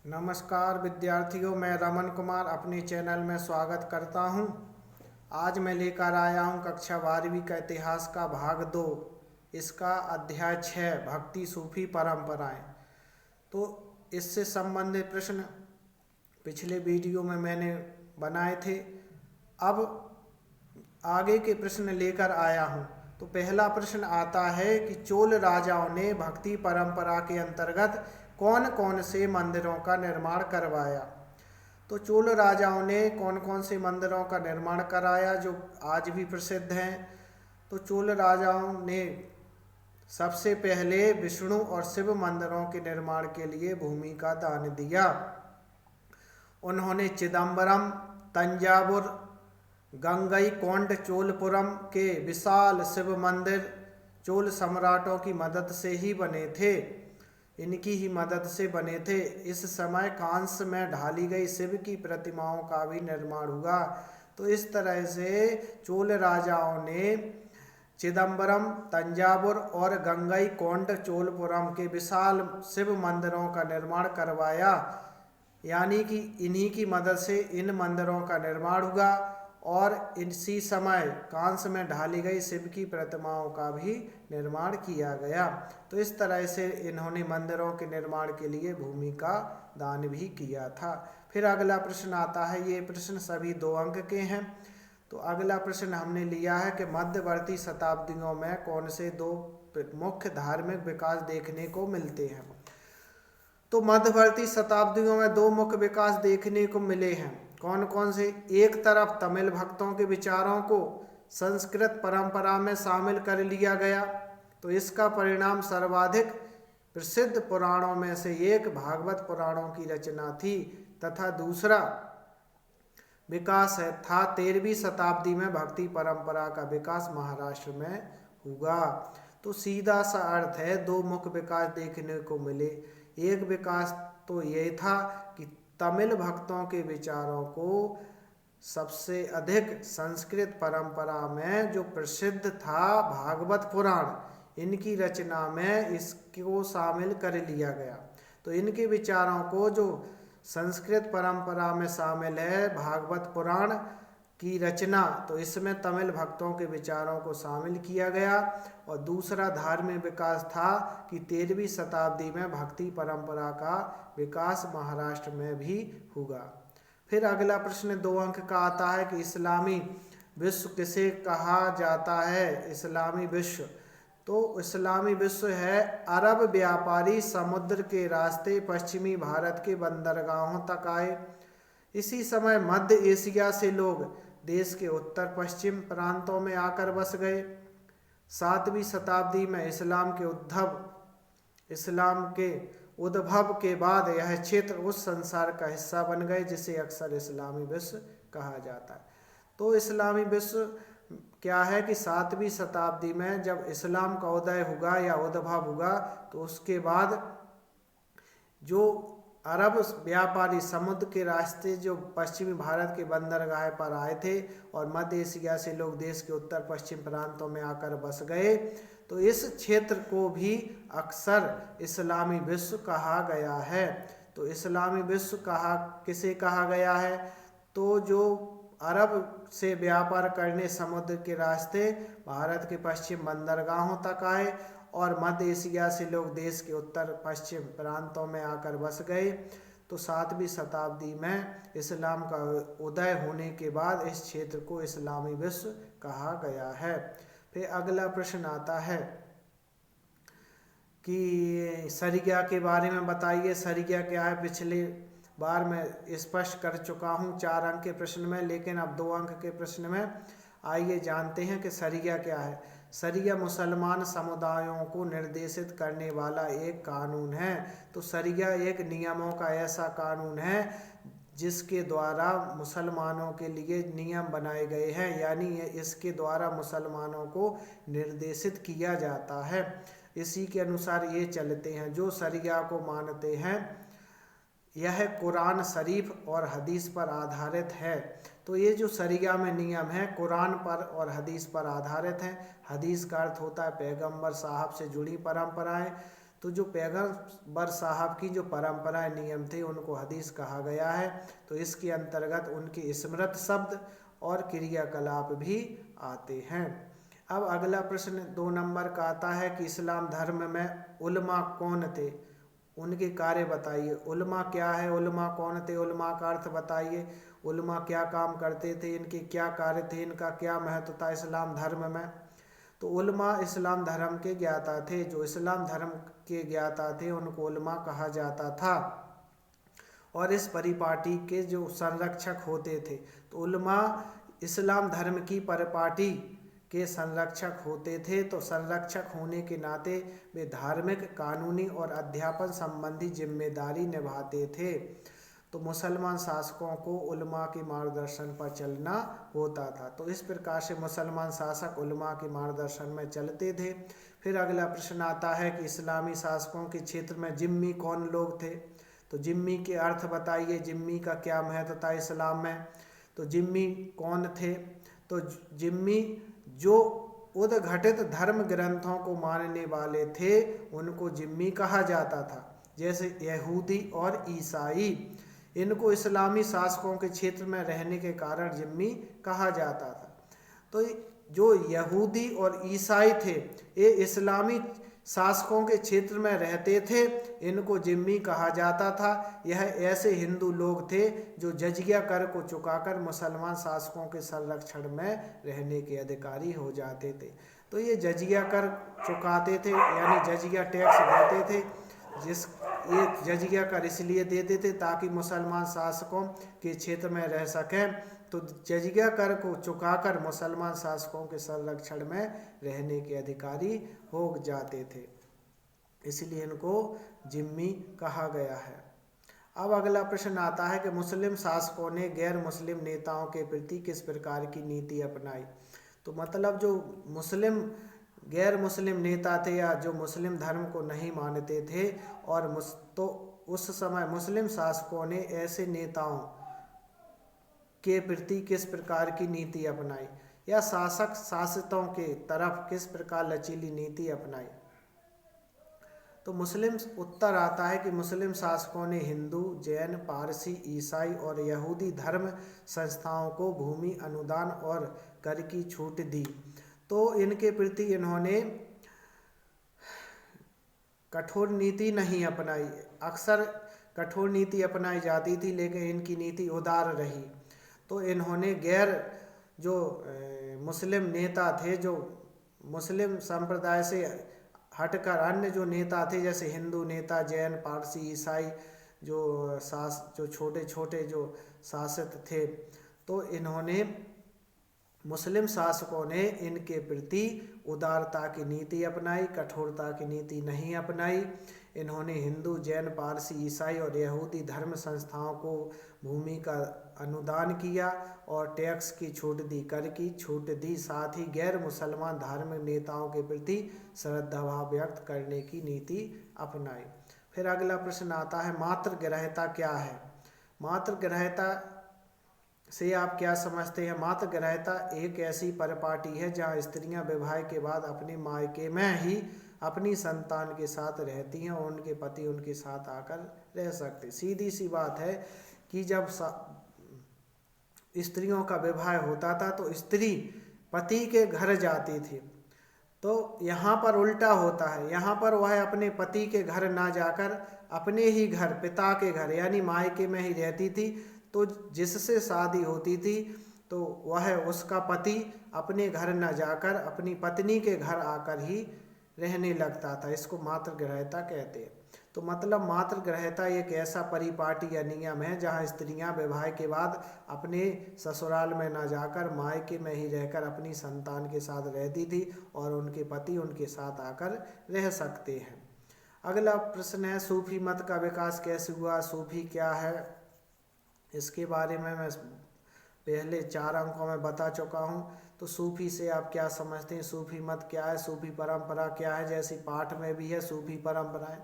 नमस्कार विद्यार्थियों, मैं रमन कुमार अपने चैनल में स्वागत करता हूं। आज मैं लेकर आया हूं कक्षा 12वीं का इतिहास का भाग 2। इसका अध्याय 6 भक्ति सूफी परंपराएं। तो इससे संबंधित प्रश्न पिछले वीडियो में मैंने बनाए थे। अब आगे के प्रश्न लेकर आया हूं। तो पहला प्रश्न आता है कि चोल राजाओं ने भक्ति परंपरा के अंतर्गत कौन कौन से मंदिरों का निर्माण करवाया। तो चोल राजाओं ने कौन कौन से मंदिरों का निर्माण कराया जो आज भी प्रसिद्ध हैं। तो चोल राजाओं ने सबसे पहले विष्णु और शिव मंदिरों के निर्माण के लिए भूमि का दान दिया। उन्होंने चिदम्बरम, तंजावुर, गंगईकोंड चोलपुरम के विशाल शिव मंदिर चोल सम्राटों की मदद से ही बने थे। इनकी ही मदद से बने थे। इस समय कांस में ढाली गई शिव की प्रतिमाओं का भी निर्माण हुआ। तो इस तरह से चोल राजाओं ने चिदम्बरम, तंजावुर और गंगईकोंड चोलपुरम के विशाल शिव मंदिरों का निर्माण करवाया। यानी कि इन्हीं की मदद से इन मंदिरों का निर्माण हुआ और इसी समय कांस में ढाली गई शिव की प्रतिमाओं का भी निर्माण किया गया। तो इस तरह से इन्होंने मंदिरों के निर्माण के लिए भूमि का दान भी किया था। फिर अगला प्रश्न आता है, ये प्रश्न सभी 2 अंक के हैं। तो अगला प्रश्न हमने लिया है कि मध्यवर्ती शताब्दियों में कौन से 2 मुख्य धार्मिक विकास देखने को मिलते हैं। तो मध्यवर्ती शताब्दियों में 2 मुख्य विकास देखने को मिले हैं। कौन कौन से? एक तरफ तमिल भक्तों के विचारों को संस्कृत परंपरा में शामिल कर लिया गया। तो इसका परिणाम सर्वाधिक प्रसिद्ध पुराणों में से एक भागवत पुराणों की रचना थी। तथा दूसरा विकास था 13वीं शताब्दी में भक्ति परंपरा का विकास महाराष्ट्र में हुआ। तो सीधा सा अर्थ है 2 मुख्य विकास देखने को मिले। एक विकास तो ये था कि तमिल भक्तों के विचारों को सबसे अधिक संस्कृत परंपरा में जो प्रसिद्ध था भागवत पुराण, इनकी रचना में इसको शामिल कर लिया गया। तो इनके विचारों को जो संस्कृत परंपरा में शामिल है भागवत पुराण की रचना, तो इसमें तमिल भक्तों के विचारों को शामिल किया गया। और दूसरा धार्मिक विकास था कि 13वीं शताब्दी में भक्ति परंपरा का विकास महाराष्ट्र में भी हुआ। फिर अगला प्रश्न 2 अंक का आता है कि इस्लामी विश्व किसे कहा जाता है। इस्लामी विश्व, तो इस्लामी विश्व है अरब व्यापारी समुद्र के रास्ते पश्चिमी भारत के बंदरगाहों तक आए। इसी समय मध्य एशिया से लोग देश के उत्तर पश्चिम प्रांतों में आकर बस गए। 7वीं शताब्दी में इस्लाम के उद्भव के बाद यह क्षेत्र उस संसार का हिस्सा बन गए जिसे अक्सर इस्लामी विश्व कहा जाता है। तो इस्लामी विश्व क्या है कि 7वीं शताब्दी में जब इस्लाम का उदय हुआ या उद्भव हुआ, तो उसके बाद जो अरब व्यापारी समुद्र के रास्ते जो पश्चिमी भारत के बंदरगाह पर आए थे और मध्य एशिया से लोग देश के उत्तर पश्चिम प्रांतों में आकर बस गए, तो इस क्षेत्र को भी अक्सर इस्लामी विश्व कहा गया है। तो इस्लामी विश्व किसे कहा गया है? तो जो अरब से व्यापार करने समुद्र के रास्ते भारत के पश्चिम बंदरगाहों तक आए और मध्य एशिया से लोग देश के उत्तर पश्चिम प्रांतों में आकर बस गए। तो 7वीं शताब्दी में इस्लाम का उदय होने के बाद इस क्षेत्र को इस्लामी विश्व कहा गया है। फिर अगला प्रश्न आता है कि शरिया के बारे में बताइए। शरिया क्या है? पिछले बार मैं स्पष्ट कर चुका हूँ 4 अंक के प्रश्न में, लेकिन अब 2 अंक के प्रश्न में आइए जानते हैं कि शरिया क्या है। शरिया मुसलमान समुदायों को निर्देशित करने वाला एक कानून है। तो शरिया एक नियमों का ऐसा कानून है जिसके द्वारा मुसलमानों के लिए नियम बनाए गए हैं, यानी इसके द्वारा मुसलमानों को निर्देशित किया जाता है। इसी के अनुसार ये चलते हैं। जो शरिया को मानते हैं यह कुरान शरीफ और हदीस पर आधारित है। तो ये जो शरिया में नियम है कुरान पर और हदीस पर आधारित है। हदीस का अर्थ होता है पैगंबर साहब से जुड़ी परंपराएं। तो जो पैगंबर साहब की जो परंपराएं नियम थे उनको हदीस कहा गया है। तो इसके अंतर्गत उनके स्मृत शब्द और क्रियाकलाप भी आते हैं। अब अगला प्रश्न 2 नंबर का आता है कि इस्लाम धर्म में उलमा कौन थे, उनके कार्य बताइए। उलमा क्या है, उलमा कौन थे, उलमा का अर्थ बताइए, उलमा क्या काम करते थे, इनके क्या कार्य थे, इनका क्या महत्व था इस्लाम धर्म में। तो उलमा इस्लाम धर्म के ज्ञाता थे। जो इस्लाम धर्म के ज्ञाता थे उनको उलमा कहा जाता था और इस परिपाटी के जो संरक्षक होते थे। तो उलमा इस्लाम धर्म की परिपाटी के संरक्षक होते थे। तो संरक्षक होने के नाते वे धार्मिक, कानूनी और अध्यापन संबंधी जिम्मेदारी निभाते थे। तो मुसलमान शासकों को उलमा के मार्गदर्शन पर चलना होता था। तो इस प्रकार से मुसलमान शासक उलमा के मार्गदर्शन में चलते थे। फिर अगला प्रश्न आता है कि इस्लामी शासकों के क्षेत्र में जिम्मी कौन लोग थे। तो जिम्मी के अर्थ बताइए, जिम्मी का क्या महत्व था इस्लाम में। तो जिम्मी कौन थे। तो जिम्मी जो उद्घटित धर्म ग्रंथों को मानने वाले थे उनको जिम्मी कहा जाता था। जैसे यहूदी और ईसाई, इनको इस्लामी शासकों के क्षेत्र में रहने के कारण जिम्मी कहा जाता था। तो जो यहूदी और ईसाई थे ये इस्लामी शासकों के क्षेत्र में रहते थे, इनको जिम्मी कहा जाता था। यह ऐसे हिंदू लोग थे जो जजिया कर को चुकाकर मुसलमान शासकों के संरक्षण में रहने के अधिकारी हो जाते थे। तो ये जजिया कर चुकाते थे, यानी जजिया टैक्स देते थे। ये जजिया कर इसलिए देते थे ताकि मुसलमान शासकों के क्षेत्र में रह सकें। तो जजिया कर को चुकाकर मुसलमान शासकों के संरक्षण में रहने के अधिकारी हो जाते थे, इसलिए इनको जिम्मी कहा गया है। अब अगला प्रश्न आता है कि मुस्लिम शासकों ने गैर मुस्लिम नेताओं के प्रति किस प्रकार की नीति अपनाई। तो मतलब जो गैर मुस्लिम नेता थे या जो मुस्लिम धर्म को नहीं मानते थे और तो उस समय मुस्लिम शासकों ने ऐसे नेताओं के प्रति किस प्रकार की नीति अपनाई या शासितों के तरफ किस प्रकार लचीली नीति अपनाई। तो मुस्लिम उत्तर आता है कि मुस्लिम शासकों ने हिंदू, जैन, पारसी, ईसाई और यहूदी धर्म संस्थाओं को भूमि, अनुदान और कर की छूट दी। तो इनके प्रति इन्होंने कठोर नीति नहीं अपनाई। अक्सर कठोर नीति अपनाई जाती थी लेकिन इनकी नीति उदार रही। तो इन्होंने जो मुस्लिम नेता थे, जो मुस्लिम संप्रदाय से हटकर अन्य जो नेता थे जैसे हिंदू नेता, जैन, पारसी, ईसाई जो छोटे छोटे जो शासक थे, तो इन्होंने मुस्लिम शासकों ने इनके प्रति उदारता की नीति अपनाई, कठोरता की नीति नहीं अपनाई। इन्होंने हिंदू, जैन, पारसी, ईसाई और यहूदी धर्म संस्थाओं को भूमि का अनुदान किया और टैक्स की छूट दी, कर की छूट दी। साथ ही गैर मुसलमान धार्मिक नेताओं के प्रति श्रद्धाभाव व्यक्त करने की नीति अपनाई। फिर अगला प्रश्न आता है मातृग्रहिता क्या है। मातृग्रहिता से आप क्या समझते हैं। मातृग्रहिता एक ऐसी परिपाटी है जहां स्त्रियां विवाह के बाद अपने मायके में ही अपनी संतान के साथ रहती हैं और उनके पति उनके साथ आकर रह सकते। सीधी सी बात है कि जब स्त्रियों का विवाह होता था तो स्त्री पति के घर जाती थी। तो यहाँ पर उल्टा होता है, यहाँ पर वह अपने पति के घर ना जाकर अपने ही घर, पिता के घर यानी मायके में ही रहती थी। तो जिससे शादी होती थी तो वह उसका पति अपने घर न जाकर अपनी पत्नी के घर आकर ही रहने लगता था। इसको मातृग्रहिता कहते हैं। तो मतलब मातृग्रहिता एक ऐसा परिपाटी या नियम है जहां स्त्रियां विवाह के बाद अपने ससुराल में न जाकर मायके में ही रहकर अपनी संतान के साथ रहती थी और उनके पति उनके साथ आकर रह सकते हैं। अगला प्रश्न है सूफी मत का विकास कैसे हुआ। सूफी क्या है इसके बारे में मैं पहले 4 अंकों में बता चुका हूँ। तो सूफी से आप क्या समझते हैं, सूफी मत क्या है, सूफी परंपरा क्या है। जैसी पाठ में भी है सूफी परंपराएं,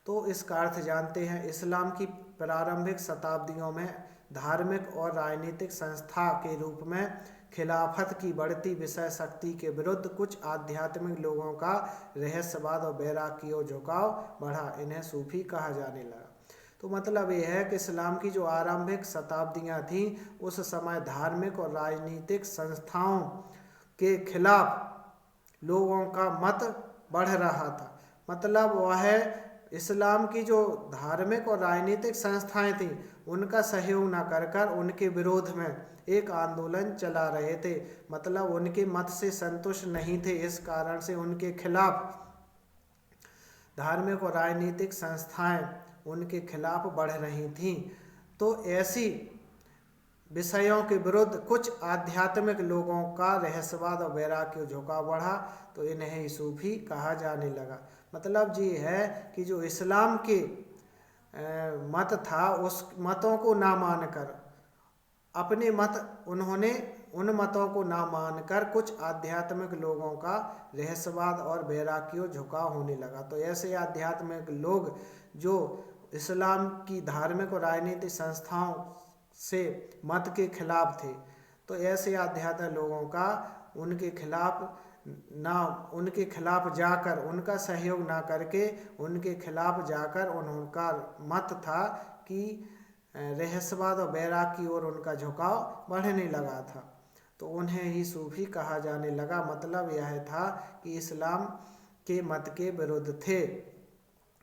तो इसका अर्थ जानते हैं। इस्लाम की प्रारंभिक शताब्दियों में धार्मिक और राजनीतिक संस्था के रूप में खिलाफत की बढ़ती विषय शक्ति के विरुद्ध कुछ आध्यात्मिक लोगों का रहस्यवाद और वैराग्य की ओर झुकाव बढ़ा। इन्हें सूफी कहा जाने लगा। तो मतलब ये है कि इस्लाम की जो आरंभिक शताब्दियां थीं उस समय धार्मिक और राजनीतिक संस्थाओं के खिलाफ लोगों का मत बढ़ रहा था। मतलब वह इस्लाम की जो धार्मिक और राजनीतिक संस्थाएं थीं उनका सहयोग न कर कर उनके विरोध में एक आंदोलन चला रहे थे। मतलब उनके मत से संतुष्ट नहीं थे, इस कारण से उनके खिलाफ धार्मिक और राजनीतिक संस्थाएं उनके खिलाफ बढ़ रही थीं। तो ऐसी विषयों के विरुद्ध कुछ आध्यात्मिक लोगों का रहस्यवाद और वैराग्य झुकाव बढ़ा, तो इन्हें सूफी कहा जाने लगा। मतलब ये है कि जो इस्लाम के मत था उस मतों को ना मानकर अपने मत उन्होंने उन मतों को ना मानकर कुछ आध्यात्मिक लोगों का रहस्यवाद और वैराग्य झुकाव होने लगा। तो ऐसे आध्यात्मिक लोग जो इस्लाम की धार्मिक और राजनीतिक संस्थाओं से मत के खिलाफ थे, तो ऐसे आध्यात्मिक लोगों का उनके खिलाफ जाकर उनका सहयोग ना करके उनके खिलाफ जाकर उनका मत था कि रहस्यवाद और वैराग्य की ओर उनका झुकाव बढ़ने लगा था, तो उन्हें ही सूफी कहा जाने लगा। मतलब यह था कि इस्लाम के मत के विरुद्ध थे,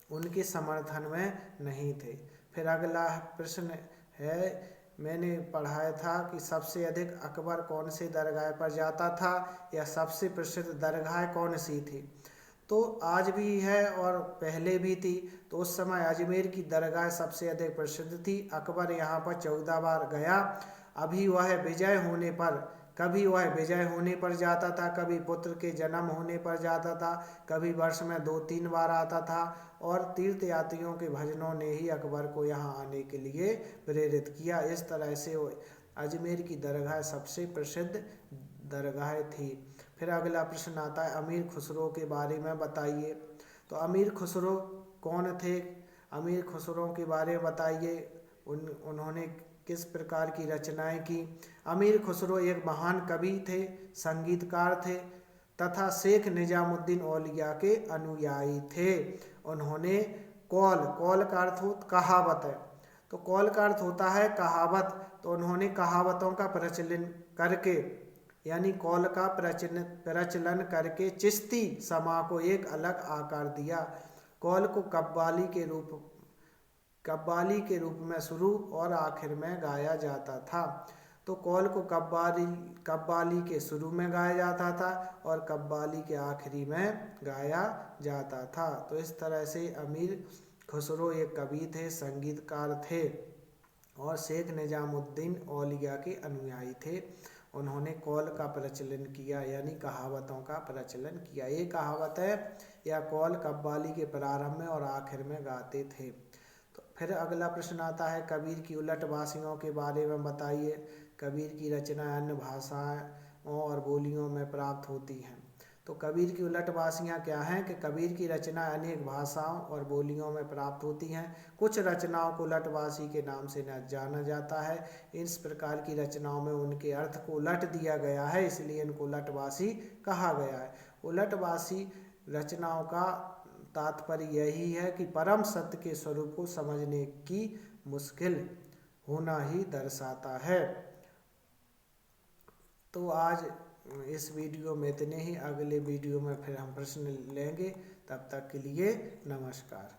उनके समर्थन में नहीं थे। फिर अगला प्रश्न है, मैंने पढ़ाया था कि सबसे अधिक अकबर कौन से दरगाह पर जाता था या सबसे प्रसिद्ध दरगाह कौन सी थी। तो आज भी है और पहले भी थी। तो उस समय अजमेर की दरगाह सबसे अधिक प्रसिद्ध थी। अकबर यहाँ पर 14 बार गया। कभी वह विजय होने पर जाता था, कभी पुत्र के जन्म होने पर जाता था, कभी वर्ष में 2-3 बार आता था। और तीर्थयात्रियों के भजनों ने ही अकबर को यहाँ आने के लिए प्रेरित किया। इस तरह से अजमेर की दरगाह सबसे प्रसिद्ध दरगाह थी। फिर अगला प्रश्न आता है, अमीर खुसरो के बारे में बताइए। तो अमीर खुसरो कौन थे? अमीर खुसरो के बारे में बताइए, उन्होंने किस प्रकार की रचनाएं की। अमीर खुसरो एक महान कवि थे, संगीतकार थे तथा शेख निजामुद्दीन औलिया के अनुयायी थे। उन्होंने कौल का अर्थ कहावत है, तो कौल का अर्थ होता है कहावत। तो उन्होंने कहावतों का प्रचलन करके यानी कौल का प्रचलन करके चिश्ती समा को एक अलग आकार दिया। कौल को कव्वाली के रूप में शुरू और आखिर में गाया जाता था। तो कौल को कव्वाली के शुरू में गाया जाता था और कव्वाली के आखिरी में गाया जाता था। तो इस तरह से अमीर खुसरो एक कवि थे, संगीतकार थे और शेख निजामुद्दीन औलिया के अनुयायी थे। उन्होंने कौल का प्रचलन किया यानी कहावतों का प्रचलन किया। ये कहावत है या कौल कव्वाली के प्रारंभ में और आखिर में गाते थे। तो फिर अगला प्रश्न आता है, कबीर की उलटवासियों के बारे में बताइए। कबीर की रचनाएं अन्य भाषाओं और बोलियों में प्राप्त होती हैं। तो कबीर की उलटवासियाँ क्या हैं कि कबीर की रचनाएं अनेक भाषाओं और बोलियों में प्राप्त होती हैं। कुछ रचनाओं को उलटवासी के नाम से जाना जाता है। इस प्रकार की रचनाओं में उनके अर्थ को उलट दिया गया है, इसलिए इनको उलटवासी कहा गया है। उलटवासी रचनाओं का तात्पर्य यही है कि परम सत्य के स्वरूप को समझने की मुश्किल होना ही दर्शाता है। तो आज इस वीडियो में इतने ही। अगले वीडियो में फिर हम प्रश्न लेंगे। तब तक के लिए नमस्कार।